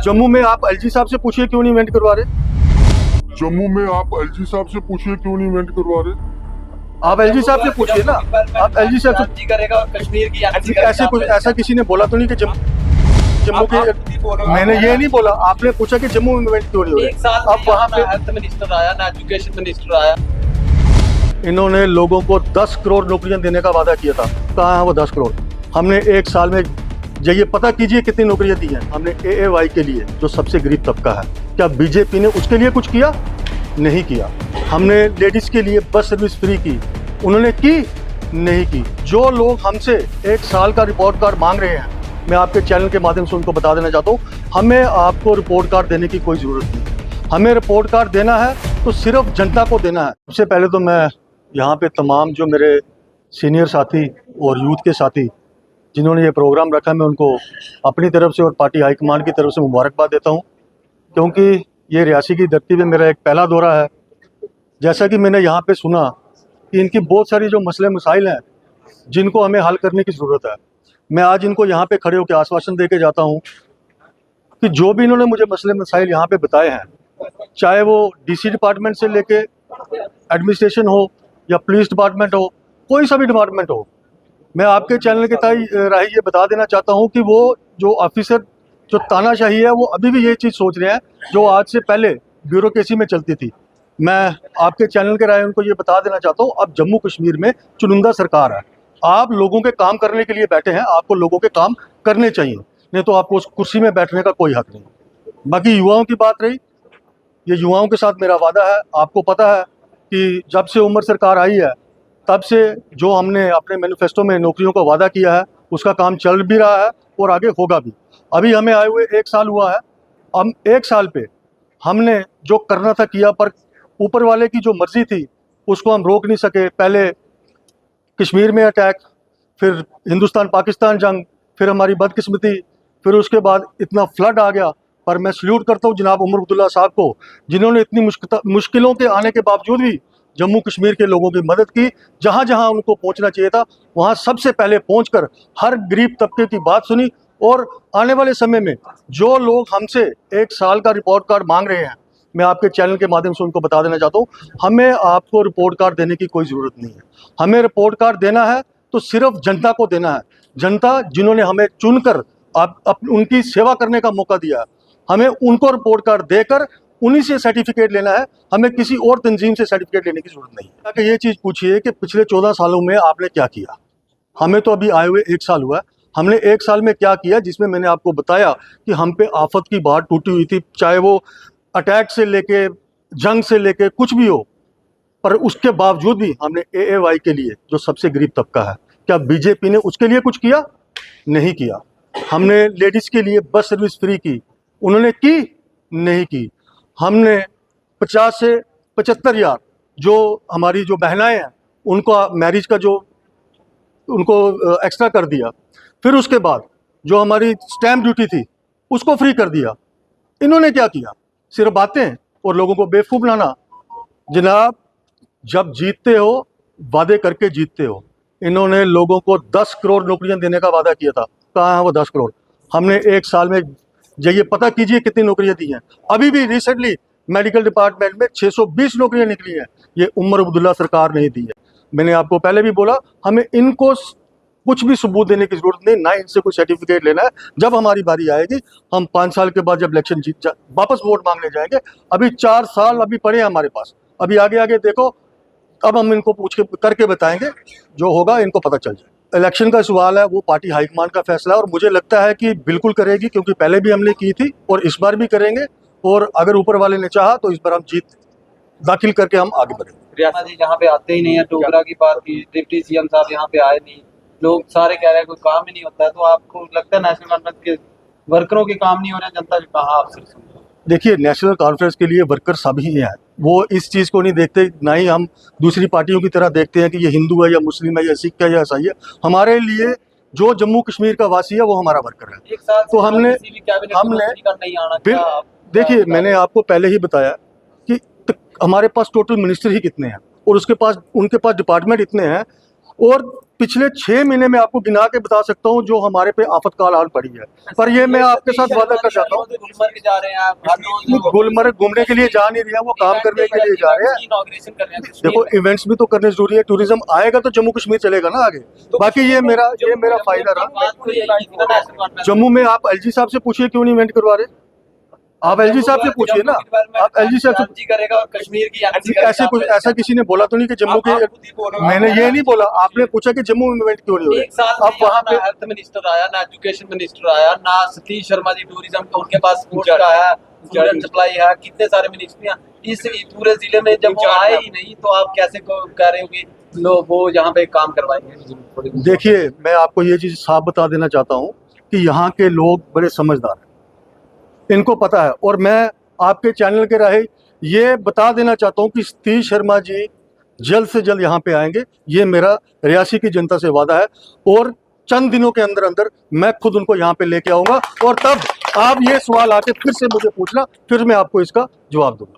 जम्मू में आप एलजी साहब से पूछिए क्यों नहीं इवेंट करवा रहे। जम्मू में आप एलजी साहब से पूछिए क्यों नहीं इवेंट करवा रहे। आप एलजी साहब से पूछिए ना, आप एलजी साहब से करेगा और कश्मीर की ऐसे कुछ ऐसा किसी ने बोला तो नहीं कि जम्मू के, मैंने ये नहीं बोला, आपने पूछा कि जम्मू में इवेंट क्यों नहीं हो एक साल रहे। अब वहाँ पे हेल्थ मिनिस्टर आया ना, एजुकेशन मिनिस्टर आया। इन्होंने लोगों को 10 करोड़ नौकरियां देने का वादा किया था, कहाँ है वो 10 करोड़। हमने एक साल में जाइए पता कीजिए कितनी नौकरियां दी हैं हमने एएवाई के लिए, जो सबसे गरीब तबका है। क्या बीजेपी ने उसके लिए कुछ किया? नहीं किया। हमने लेडीज के लिए बस सर्विस फ्री की, उन्होंने की? नहीं की। जो लोग हमसे एक साल का रिपोर्ट कार्ड मांग रहे हैं, मैं आपके चैनल के माध्यम से उनको बता देना चाहता हूँ, हमें आपको रिपोर्ट कार्ड देने की कोई ज़रूरत नहीं। हमें रिपोर्ट कार्ड देना है तो सिर्फ जनता को देना है। सबसे पहले तो मैं यहाँ पे तमाम जो मेरे सीनियर साथी और यूथ के साथी जिन्होंने ये प्रोग्राम रखा है, मैं उनको अपनी तरफ से और पार्टी हाईकमान की तरफ से मुबारकबाद देता हूँ, क्योंकि ये रियासी की धरती पे मेरा एक पहला दौरा है। जैसा कि मैंने यहाँ पे सुना कि इनकी बहुत सारी जो मसले मसाइल हैं जिनको हमें हल करने की ज़रूरत है, मैं आज इनको यहाँ पे खड़े होकर आश्वासन दे के जाता हूँ कि जो भी इन्होंने मुझे मसले मसाइल यहाँ पे बताए हैं, चाहे वो डीसी डिपार्टमेंट से लेके एडमिनिस्ट्रेशन हो या पुलिस डिपार्टमेंट हो, कोई सा भी डिपार्टमेंट हो, मैं आपके चैनल के राही ये बता देना चाहता हूँ कि वो जो ऑफिसर जो तानाशाही है वो अभी भी ये चीज़ सोच रहे हैं जो आज से पहले ब्यूरोक्रेसी में चलती थी। मैं आपके चैनल के राय उनको ये बता देना चाहता हूँ, अब जम्मू कश्मीर में चुनिंदा सरकार है, आप लोगों के काम करने के लिए बैठे हैं, आपको लोगों के काम करने चाहिए, नहीं तो आपको उस कुर्सी में बैठने का कोई हक नहीं। बाकी युवाओं की बात रही, ये युवाओं के साथ मेरा वादा है। आपको पता है कि जब से उमर सरकार आई है तब से जो हमने अपने मैनिफेस्टो में नौकरियों का वादा किया है उसका काम चल भी रहा है और आगे होगा भी। अभी हमें आए हुए 1 साल हुआ है, हम 1 साल पे हमने जो करना था किया, पर ऊपर वाले की जो मर्जी थी उसको हम रोक नहीं सके। पहले कश्मीर में अटैक, फिर हिंदुस्तान पाकिस्तान जंग, फिर हमारी बदकिस्मती, फिर उसके बाद इतना फ्लड आ गया। पर मैं सल्यूट करता हूँ जनाब उमर अब्दुल्ला साहब को, जिन्होंने इतनी मुश्किलों के आने के बावजूद भी जम्मू कश्मीर के लोगों की मदद की। जहाँ जहाँ उनको पहुँचना चाहिए था वहाँ सबसे पहले पहुँचकर हर गरीब तबके की बात सुनी। और आने वाले समय में जो लोग हमसे 1 साल का रिपोर्ट कार्ड मांग रहे हैं, मैं आपके चैनल के माध्यम से उनको बता देना चाहता हूँ, हमें आपको रिपोर्ट कार्ड देने की कोई ज़रूरत नहीं है। हमें रिपोर्ट कार्ड देना है तो सिर्फ जनता को देना है। जनता जिन्होंने हमें चुनकर उनकी सेवा करने का मौका दिया है, हमें उनको रिपोर्ट कार्ड देकर उन्हीं से सर्टिफिकेट लेना है, हमें किसी और तंजीम से सर्टिफिकेट लेने की जरूरत नहीं है। कि ये चीज़ पूछिए कि पिछले 14 सालों में आपने क्या किया। हमें तो अभी आए हुए 1 साल हुआ है, हमने 1 साल में क्या किया, जिसमें मैंने आपको बताया कि हम पे आफत की बात टूटी हुई थी, चाहे वो अटैक से लेके जंग से लेके कुछ भी हो, पर उसके बावजूद भी हमने एएवाई के लिए जो सबसे गरीब तबका है, क्या बीजेपी ने उसके लिए कुछ किया? नहीं किया। हमने लेडीज़ के लिए बस सर्विस फ्री की, उन्होंने की? नहीं की। हमने 50 से 75 हज़ार जो हमारी जो बहनाएं हैं उनका मैरिज का जो उनको एक्स्ट्रा कर दिया। फिर उसके बाद जो हमारी स्टैम्प ड्यूटी थी उसको फ्री कर दिया। इन्होंने क्या किया? सिर्फ बातें और लोगों को बेवकूफ़ बनाना। जनाब, जब जीतते हो वादे करके जीतते हो। इन्होंने लोगों को 10 करोड़ नौकरियां देने का वादा किया था, कहाँ है वो 10 करोड़? हमने 1 साल में जाइए पता कीजिए कितनी नौकरियां दी हैं। अभी भी रिसेंटली मेडिकल डिपार्टमेंट में 620 नौकरियां निकली हैं, ये उमर अब्दुल्ला सरकार ने दी है। मैंने आपको पहले भी बोला, हमें इनको कुछ भी सबूत देने की जरूरत नहीं, ना इनसे कुछ सर्टिफिकेट लेना है। जब हमारी बारी आएगी, हम 5 साल के बाद जब इलेक्शन जीत वापस वोट मांगने जाएंगे। अभी 4 साल अभी पड़े हैं हमारे पास, अभी आगे आगे देखो, अब हम इनको पूछ के करके बताएंगे, जो होगा इनको पता चल जाए। इलेक्शन का सवाल है, वो पार्टी हाईकमान का फैसला है और मुझे लगता है कि बिल्कुल करेगी, क्योंकि पहले भी हमने की थी और इस बार भी करेंगे। और अगर ऊपर वाले ने चाहा तो इस बार हम जीत दाखिल करके हम आगे बढ़ेंगे। रियासत जी यहाँ पे आते ही नहीं है, डोगरा की बात की, डिप्टी सीएम साहब यहाँ पे आए नहीं, लोग सारे कह रहे हैं कोई काम ही नहीं होता है। तो आपको लगता है नेशनल कॉन्फ्रेंस के वर्करों के काम नहीं हो रहे, जनता कहाँ अफसर सुन? देखिए, नेशनल कॉन्फ्रेंस के लिए वर्कर सभी हैं, वो इस चीज़ को नहीं देखते, ना ही हम दूसरी पार्टियों की तरह देखते हैं कि ये हिंदू है या मुस्लिम है या सिख है या ईसाई है। हमारे लिए जो जम्मू कश्मीर का वासी है वो हमारा वर्कर है। एक साल तो हमने नहीं आना। देखिए, मैंने आपको पहले ही बताया कि हमारे पास टोटल मिनिस्टर ही कितने हैं और उनके पास डिपार्टमेंट इतने हैं, और पिछले 6 महीने में आपको गिना के बता सकता हूँ जो हमारे पे आफतकाल हाल पड़ी है। पर ये मैं आपके साथ वादा कर जाता हूँ, गुलमर्ग जा रहे हैं आप, हर रोज गुलमर्ग घूमने के लिए जा नहीं रहे हैं, वो काम करने के लिए जा रहे हैं। इनॉग्रेशन कर रहे हैं देखो इवेंट्स भी तो करने जरूरी है, टूरिज्म आएगा तो जम्मू कश्मीर चलेगा ना आगे। बाकी ये मेरा फायदा रहा। जम्मू में आप एलजी साहब से पूछिए क्यों नहीं इवेंट करवा रहे, आप एलजी साहब से पूछिए ना, आप एलजी साहब से। करेगा और कश्मीर की ऐसा किसी ने बोला तो नहीं कि जम्मू के, मैंने ये नहीं बोला, आपने पूछा कि जम्मू में इवेंट क्यों नहीं हो एक साल रहे। अब वहाँ पे हेल्थ मिनिस्टर आया ना, एजुकेशन मिनिस्टर आया ना, सतीश शर्मा जी टूरिज्म तो उनके पास स्पोर्ट्स का है, स्टूडेंट सप्लाई है, कितने सारे मिनिस्ट्रियां इस पूरे जिले में जब वो आए ही नहीं तो आप कैसे कह रहे हो कि लोग वो यहाँ पे काम करवाएंगे। देखिए मैं आपको ये चीज साफ बता देना चाहता हूँ कि यहाँ के लोग बड़े समझदार हैं, इनको पता है। और मैं आपके चैनल के राहे ये बता देना चाहता हूँ कि सतीश शर्मा जी जल्द से जल्द यहाँ पे आएंगे, ये मेरा रियासी की जनता से वादा है। और चंद दिनों के अंदर अंदर मैं खुद उनको यहाँ पे लेके आऊंगा, और तब आप ये सवाल आके फिर से मुझे पूछना, फिर मैं आपको इसका जवाब दूंगा।